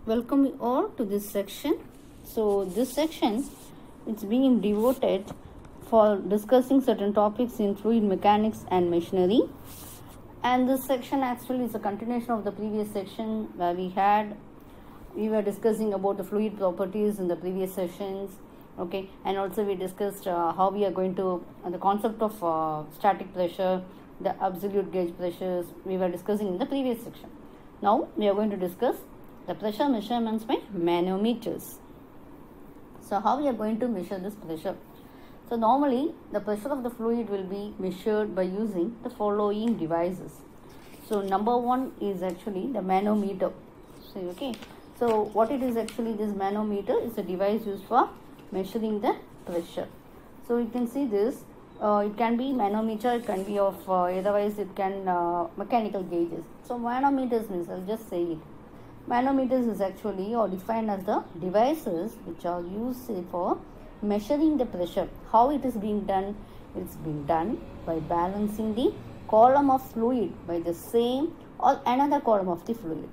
Welcome you all to this section. So this section it's being devoted for discussing certain topics in fluid mechanics and machinery. And this section actually is a continuation of the previous section where we were discussing about the fluid properties in the previous sessions. Okay, and also we discussed how we are going to the concept of static pressure, the absolute gauge pressures we were discussing in the previous section. Now we are going to discuss the pressure measurements by manometers. So how we are going to measure this pressure? So normally the pressure of the fluid will be measured by using the following devices. So number one is actually the manometer. So what it is actually, this manometer is a device used for measuring the pressure. So you can see this, it can be manometer, it can be of otherwise it can mechanical gauges. So manometers means, I'll just say it. Manometers is actually or defined as the devices which are used for measuring the pressure. How it is being done? It's being done by balancing the column of fluid by the same or another column of the fluid.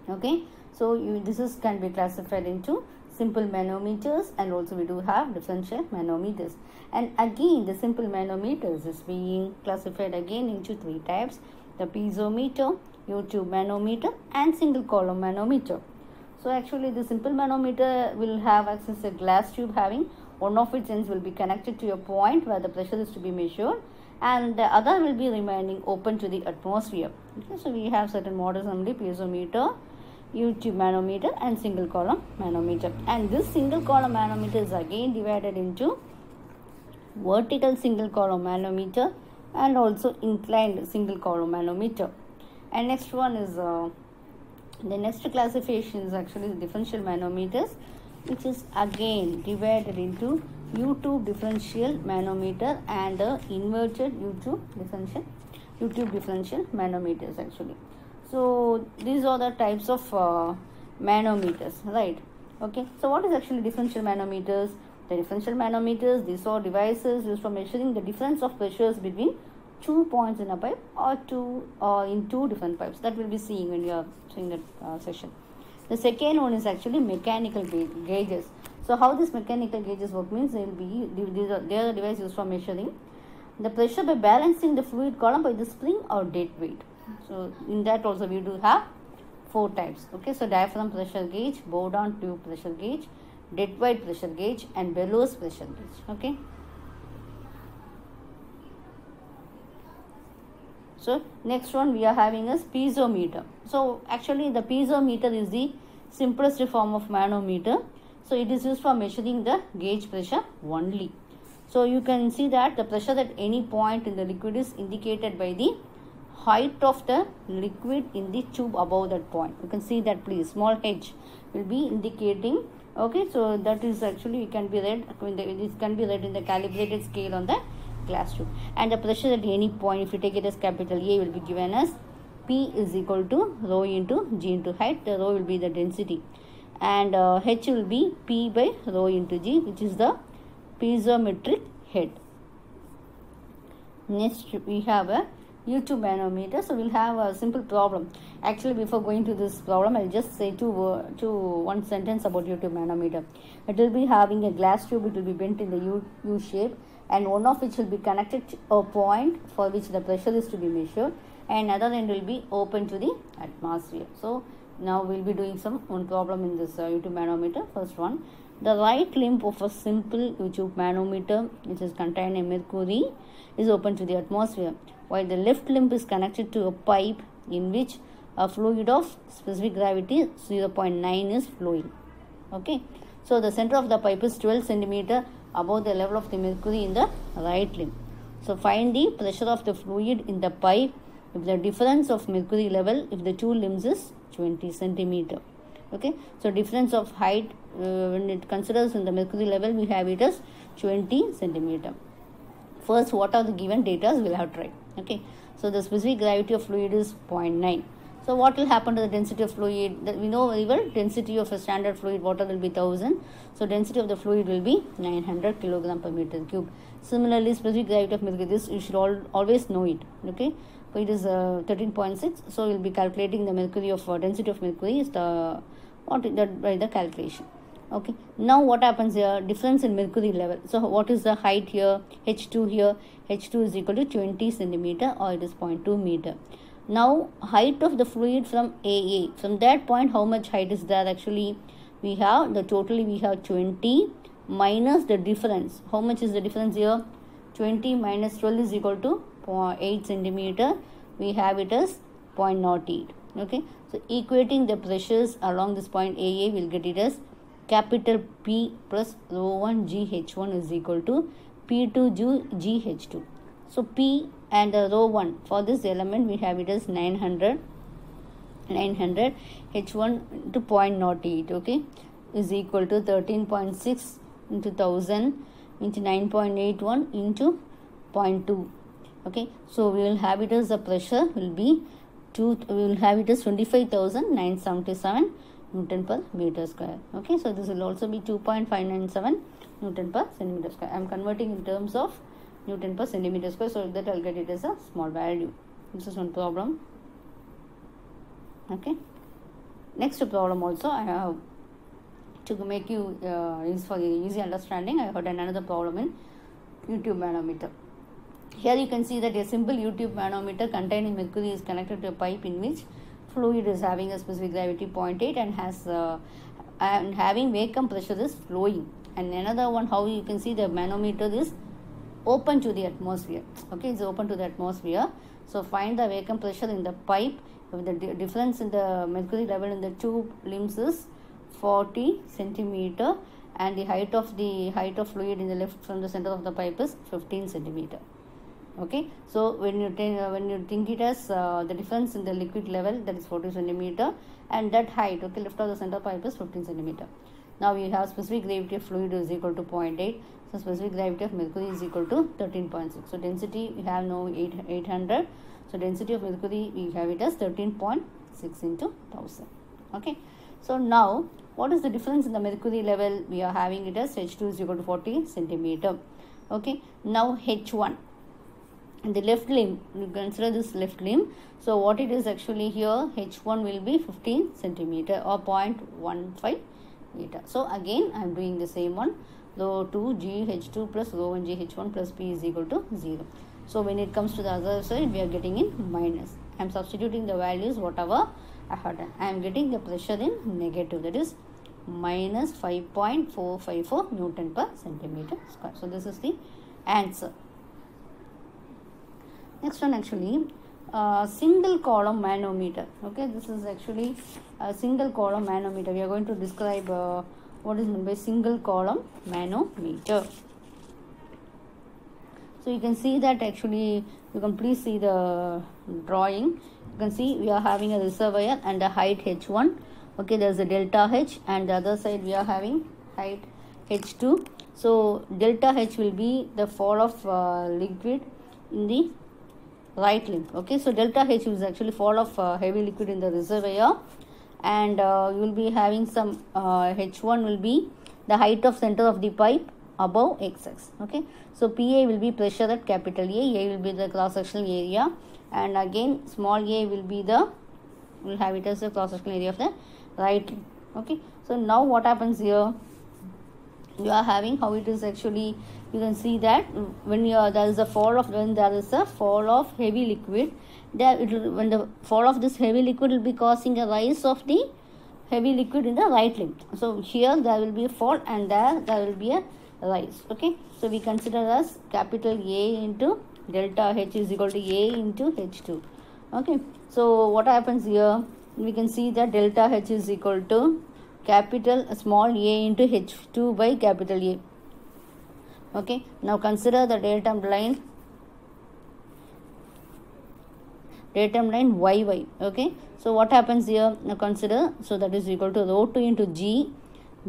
Okay, so this can be classified into simple manometers, and also we do have differential manometers. And again the simple manometers is being classified again into three types: the piezometer, U-tube manometer, and single column manometer. So actually the simple manometer will have access to a glass tube having one of its ends will be connected to a point where the pressure is to be measured, and the other will be remaining open to the atmosphere. Okay, so we have certain models only: piezometer, U-tube manometer, and single column manometer. And this single column manometer is again divided into vertical single column manometer and also inclined single column manometer. And next one is the next classification is actually the differential manometers, which is again divided into U-tube differential manometer and inverted U-tube differential manometers actually. So these are the types of manometers, right? Okay, so what is actually differential manometers? The differential manometers, these are devices used for measuring the difference of pressures between 2 points in a pipe or in two different pipes. That will be seeing when you are seeing that session. The second one is actually mechanical gauges. So how this mechanical gauges work means, they are the device used for measuring the pressure by balancing the fluid column by the spring or dead weight. So in that also we do have four types. Okay, so diaphragm pressure gauge, Bourdon tube pressure gauge, dead weight pressure gauge, and bellows pressure gauge. Okay, so next one we are having is piezometer. So actually the piezometer is the simplest form of manometer. So it is used for measuring the gauge pressure only. So you can see that the pressure at any point in the liquid is indicated by the height of the liquid in the tube above that point. You can see that, please, small h will be indicating. Okay, so that is actually it can be read in the calibrated scale on the glass tube. And the pressure at any point, if you take it as capital A, will be given as P is equal to rho into G into height. The rho will be the density, and H will be P by rho into G, which is the piezometric head. Next we have a U-tube manometer. So we'll have a simple problem. Actually, before going to this problem, I'll just say one sentence about U-tube manometer. It will be having a glass tube. It will be bent in the U shape, and one of which will be connected to a point for which the pressure is to be measured, and another end will be open to the atmosphere. So now we'll be doing one problem in this U-tube manometer. First one, the right limb of a simple U-tube manometer, which is contained in mercury, is open to the atmosphere, while the left limb is connected to a pipe in which a fluid of specific gravity 0.9 is flowing. Okay, so the center of the pipe is 12 centimeter above the level of the mercury in the right limb. So find the pressure of the fluid in the pipe if the difference of mercury level if the two limbs is 20 centimeter. Okay, so difference of height when it considers in the mercury level, we have it as 20 centimeter. First, what are the given data we'll have tried. Okay, so the specific gravity of fluid is 0.9. So what will happen to the density of fluid? We know very well, density of a standard fluid water will be 1000. So density of the fluid will be 900 kilogram per meter cube. Similarly, specific gravity of mercury, this you should always know it. Okay, So it is 13.6. So we'll be calculating the mercury of density of mercury is the by the calculation. Okay, now what happens here? Difference in mercury level. So what is the height here? H2 here. H2 is equal to 20 centimeter, or it is 0.2 meter. Now height of the fluid from AA. From that point, how much height is there? Actually, we have the totally we have 20 minus the difference. How much is the difference here? 20 minus 12 is equal to 0.8 centimeter. We have it as 0.08. Okay, so equating the pressures along this point AA, will get it as capital P plus rho 1 GH1 is equal to P2 GH2. So P and rho 1 for this element, we have it as 900 H1 into 0.08. Okay, is equal to 13.6 into 1000 into 9.81 into 0.2. Okay, so we will have it as the pressure will be we will have it as 25,977 Newton per meter square. Okay, so this will also be 2.597 Newton per centimeter square. I am converting in terms of Newton per centimeter square, so that I'll get it as a small value. This is one problem. Okay, next problem also I have to make you for easy understanding. I had another problem in U-tube manometer. Here you can see that a simple U-tube manometer containing mercury is connected to a pipe in which fluid is having a specific gravity 0.8 and has and having vacuum pressure is flowing. And another one, how you can see the manometer is open to the atmosphere. Okay, it's open to the atmosphere. So find the vacuum pressure in the pipe. If the difference in the mercury level in the tube limbs is 40 centimeter and the height of fluid in the left from the center of the pipe is 15 centimeter. Okay, so when you think it as the difference in the liquid level, that is 40 centimeter, and that height, okay, left of the center pipe is 15 centimeter. Now we have specific gravity of fluid is equal to 0.8. So specific gravity of mercury is equal to 13.6. So density we have now 800. So density of mercury we have it as 13.6 into 1000. Okay, so now what is the difference in the mercury level? We are having it as H2 is equal to 40 centimeter. Okay, now H1. In the left limb, you consider this left limb. So what it is actually here, H1 will be 15 centimeter or 0.15 meter. So again I am doing the same one. Rho 2 GH2 plus rho 1 GH1 plus P is equal to 0. So when it comes to the other side, we are getting in minus. I am substituting the values whatever I have done. I am getting the pressure in negative, that is minus 5.454 Newton per centimeter square. So this is the answer. Next one, actually single column manometer. Okay, this is actually a single column manometer. We are going to describe what is meant by single column manometer. So you can see that actually, you can please see the drawing. You can see we are having a reservoir and the height H1. Okay, there is a delta H, and the other side we are having height H2. So delta H will be the fall of liquid in the right limb. Okay, so delta H is actually fall of heavy liquid in the reservoir, and you will be having some H1 will be the height of center of the pipe above XX. Okay, so PA will be pressure at capital A will be the cross sectional area, and again small a will be the, will have it as the cross sectional area of the right limb. Okay, so now what happens here, you are having how it is actually, you can see that when there is a fall of heavy liquid, when the fall of this heavy liquid will be causing a rise of the heavy liquid in the right limb. So here there will be a fall and there will be a rise. Okay, so we consider as capital A into delta H is equal to A into H2. Okay, so what happens here, we can see that delta H is equal to capital small a into H2 by capital A. Okay, now consider the datum line YY. Okay, so what happens here, now consider, so that is equal to rho 2 into G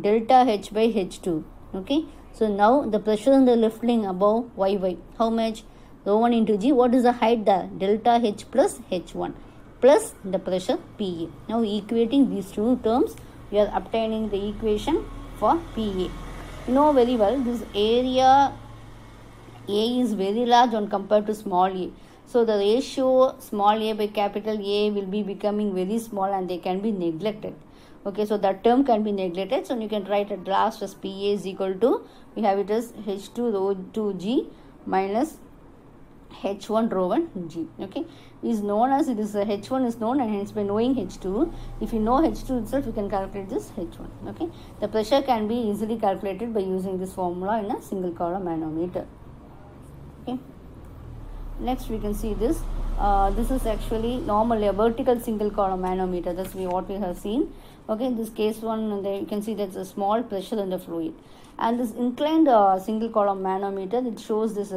delta H by H2. Okay, so now the pressure in the left limb above YY, how much, rho 1 into G, what is the height there, delta H plus H1 plus the pressure PA. Now equating these two terms, we are obtaining the equation for PA. You know very well this area A is very large when compared to small a. So the ratio small a by capital A will be becoming very small and they can be neglected. Okay, so that term can be neglected. So you can write at last as PA is equal to, we have it as H2 rho 2G minus H1 rho 1G. Okay, is known as, it is H1 is known, and hence by knowing H2, if you know H2 itself, you can calculate this H1. Okay, the pressure can be easily calculated by using this formula in a single column manometer. Okay, next we can see this. This is actually normally a vertical single column manometer. That's what we have seen. Okay, in this case one, you can see there's a small pressure in the fluid, and this inclined single column manometer, it shows this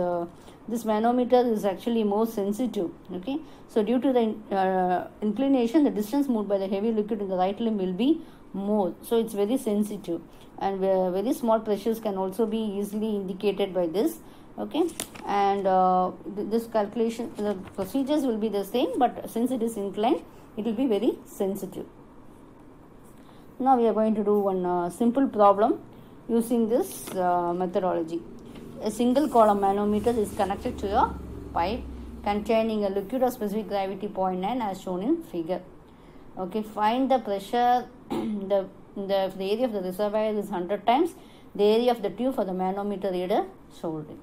this manometer is actually more sensitive. Okay, so due to the inclination, the distance moved by the heavy liquid in the right limb will be more, so it's very sensitive, and very small pressures can also be easily indicated by this. Okay, and this calculation, the procedures will be the same, but since it is inclined, it will be very sensitive. Now we are going to do one simple problem using this methodology. A single column manometer is connected to a pipe containing a liquid of specific gravity 0.9 as shown in figure. Okay, find the pressure. The area of the reservoir is 100 times the area of the tube for the manometer reader holding.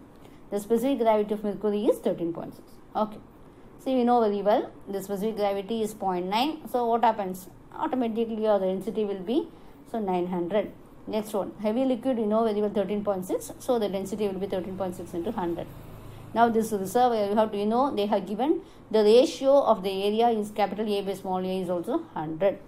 The specific gravity of mercury is 13.6. Okay, see, we know very well the specific gravity is 0.9. So what happens? Automatically your density will be 900. Next one, heavy liquid, you know very well 13.6. So the density will be 13.6 into 100. Now this reservoir, you have to, they have given the ratio of the area is capital A by small a is also 100.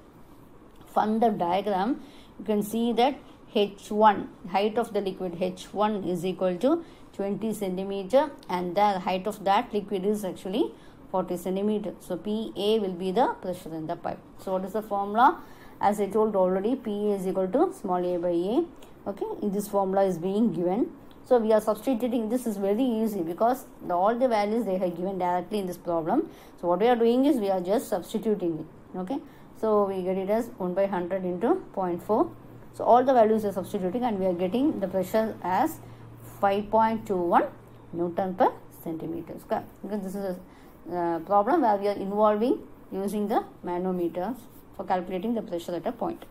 From the diagram, you can see that H1, height of the liquid H1 is equal to 20 centimeter, and the height of that liquid is actually 40 centimeter. So PA will be the pressure in the pipe. So what is the formula? As I told already, PA is equal to small a by A. Okay, this formula is being given. So we are substituting. This is very easy because all the values they have given directly in this problem. So what we are doing is we are just substituting it. Okay, so we get it as 1 by 100 into 0.4. So all the values are substituting, and we are getting the pressure as 5.21 Newton per centimeter. Because this is a problem where we are involving using the manometers for calculating the pressure at a point.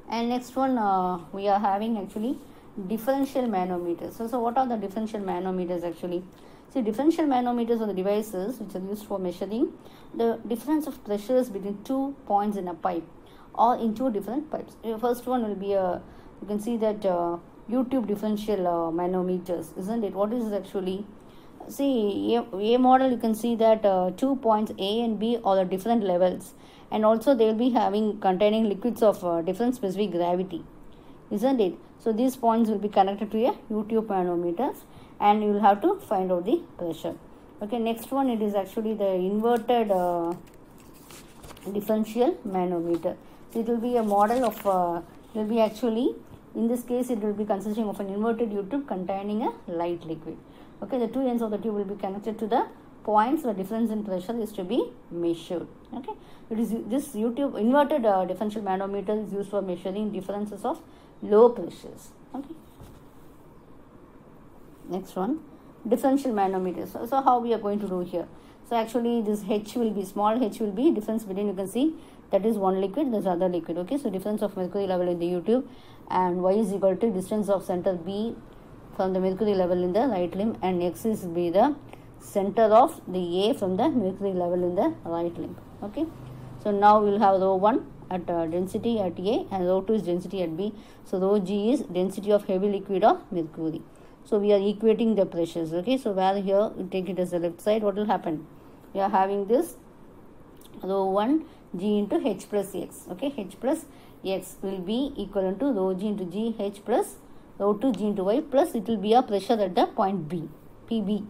And next one, we are having actually differential manometers. So what are the differential manometers actually? See, differential manometers are the devices which are used for measuring the difference of pressures between 2 points in a pipe or in 2 different pipes. First one will be you can see that U-tube differential manometers, isn't it? What is this actually? See, A model, you can see that 2 points A and B are the different levels, and also they will be containing liquids of different specific gravity, isn't it? So these points will be connected to a U-tube manometers, and you will have to find out the pressure. Okay, next one, it is actually the inverted differential manometer. So it will be a model of will be actually, in this case it will be consisting of an inverted U-tube containing a light liquid. Okay, the 2 ends of the tube will be connected to the points where difference in pressure is to be measured. Okay, it is this U-tube inverted differential manometer is used for measuring differences of low pressures. Okay, next one, differential manometers. So how we are going to do here? So actually this H will be, small h will be difference between, you can see that is one liquid, this other liquid. Okay, so difference of mercury level in the U-tube, and y is equal to distance of center B from the mercury level in the right limb, and x is be the center of the A from the mercury level in the right limb. Okay, so now we will have rho 1 at density at A, and rho 2 is density at B. So rho G is density of heavy liquid of mercury. So we are equating the pressures. Okay, so where here you take it as the left side, what will happen? We are having this rho 1 G into H plus X. Okay, H plus X will be equivalent to rho G into G H plus rho 2 G into Y, plus it will be a pressure at the point B, PB.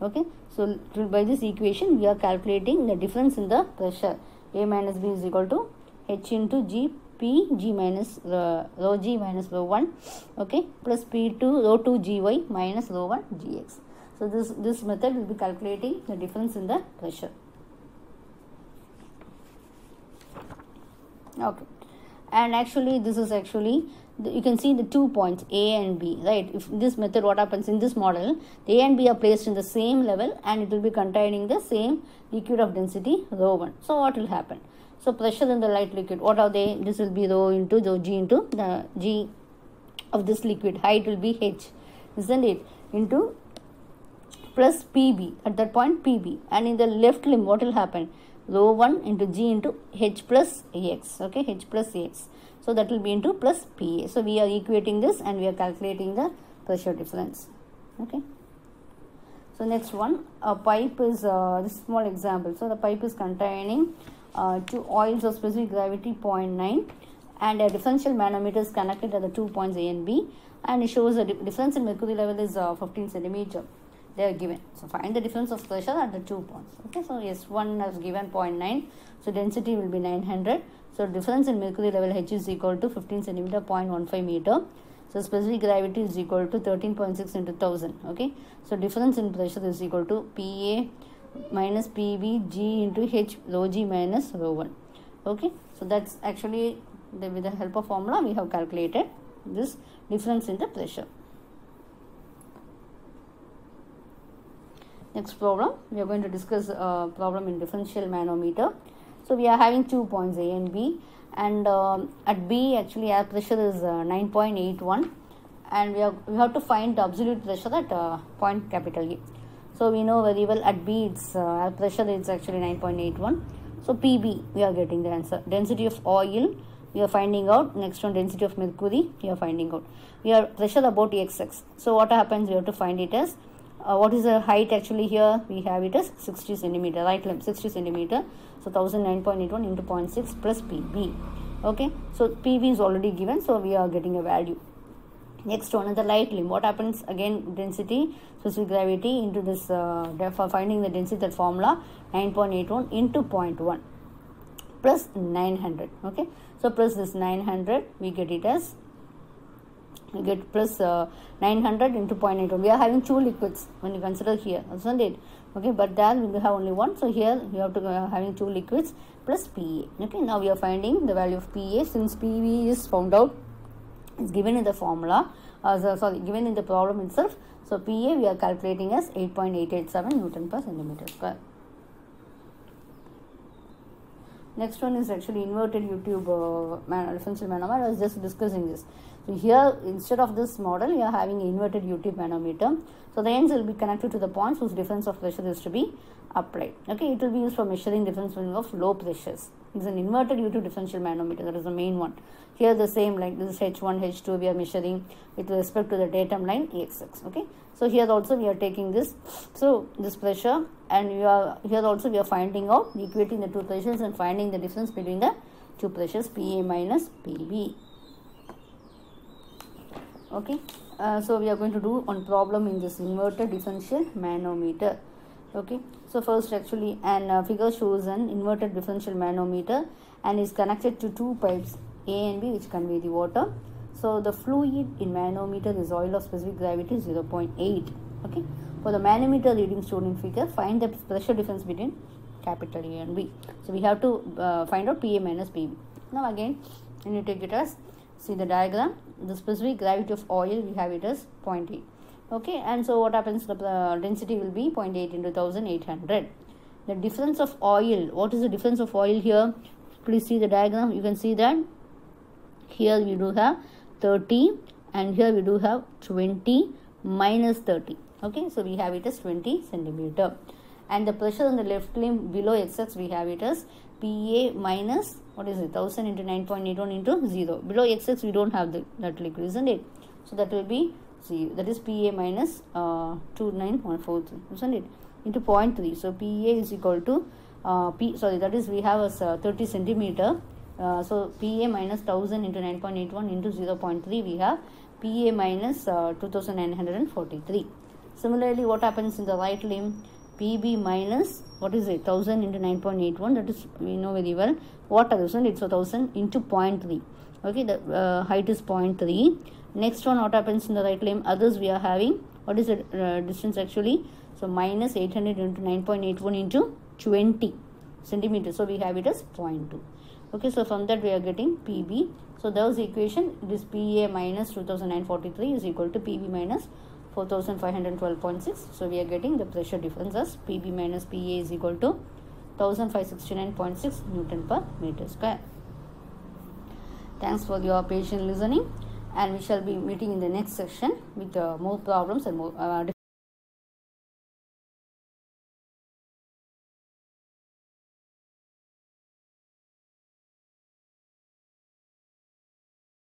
Okay, so by this equation we are calculating the difference in the pressure. A minus B is equal to H into G P G minus rho G minus rho 1. Okay, plus P2 rho 2 GY minus rho 1 GX. So this method will be calculating the difference in the pressure. Okay, and actually this is actually you can see the 2 points A and B, right? If this method, what happens in this model, the A and B are placed in the same level and it will be containing the same liquid of density rho 1. So what will happen? So pressure in the light liquid, what are they? This will be rho into the G into the G of this liquid. Height will be H, isn't it? Into plus PB, at that point PB. And in the left limb, what will happen? Rho 1 into G into H plus AX, okay? H plus AX. So that will be into plus PA. So we are equating this and we are calculating the pressure difference. Okay. So next one, a pipe is this small example. So the pipe is containing two oils of specific gravity 0.9 and a differential manometer is connected at the 2 points A and B, and it shows the difference in mercury level is 15 centimeter. They are given. So find the difference of pressure at the 2 points. Okay. So S1 has given 0.9. So density will be 900. So difference in mercury level H is equal to 15 centimeter, 0.15 meter. So specific gravity is equal to 13.6 into 1000. Okay. So difference in pressure is equal to PA minus PB G into H rho G minus rho 1. Okay. So that's actually with the help of formula we have calculated this difference in the pressure. Next problem, we are going to discuss a problem in differential manometer. So we are having 2 points A and B, and at B actually air pressure is 9.81, and we have to find the absolute pressure at point capital A. So we know very well at B it's air pressure is actually 9.81. So PB we are getting the answer. Density of oil we are finding out. Next one, density of mercury we are finding out. We are pressure about XX. So what happens, we have to find it as what is the height actually here? We have it as 60 centimeter, right limb 60 centimeter. So 1009.81 into 0.6 plus PB. Okay. So PB is already given. So we are getting a value. Next one is the light limb. What happens again? Density, specific gravity into this, for finding the density, that formula 9.81 into 0.1 plus 900. Okay. So plus this 900, we get it as, we get plus 900 into 0.81. We are having two liquids when you consider here, isn't it? Okay, but there we will have only one. So here you have to having two liquids plus PA. Okay, now we are finding the value of PA since PV is found out, is given in the formula, given in the problem itself. So PA we are calculating as 8.887 Newton per centimeter square. Next one is actually inverted U-tube differential manometer. I was just discussing this. So here, instead of this model, you are having an inverted U-tube manometer. So the ends will be connected to the points whose difference of pressure is to be applied. Okay, it will be used for measuring difference of low pressures. It's an inverted U-tube differential manometer. That is the main one. Here the same, like this is H1, H2, we are measuring with respect to the datum line AXX. Okay. So here also we are taking this. So this pressure, and we are here also we are finding out, equating the two pressures and finding the difference between the two pressures, PA minus PB. Okay. So we are going to do one problem in this inverted differential manometer. Okay. So first actually an figure shows an inverted differential manometer and is connected to two pipes A and B which convey the water. So the fluid in manometer is oil of specific gravity 0.8. Okay. For the manometer reading shown in figure, find the pressure difference between capital A and B. So we have to find out PA minus PB. Now again, when you take it as, see the diagram, the specific gravity of oil we have it as 0.8. Okay, and so what happens, the density will be 0.8 into 1800. The difference of oil, what is the difference of oil here? Please see the diagram. You can see that here we do have 30 and here we do have 20 minus 30. Okay, so we have it as 20 centimeter. And the pressure on the left limb below XX we have it as PA minus, what is it, 1000 into 9.81 into 0. Below XX we don't have that liquid, isn't it? So that will be 0. That is PA minus 29143, isn't it? Into 0.3. So PA is equal to that is we have as 30 centimeter. So PA minus 1000 into 9.81 into 0.3 we have PA minus 2943. Similarly, what happens in the right limb? PB minus, what is it, 1000 into 9.81, that is we know very well water, isn't it? So 1000 into 0.3. Okay, the height is 0.3. Next one, what happens in the right limb? Others we are having, what is the distance actually? So minus 800 into 9.81 into 20. centimeters. So we have it as 0.2. Okay, so from that we are getting PB. So that was the equation. This PA minus 2943 is equal to PB minus 4512.6. So we are getting the pressure difference as PB minus PA is equal to 1569.6 Newton per meter square. Thanks for your patient listening, and we shall be meeting in the next section with more problems and more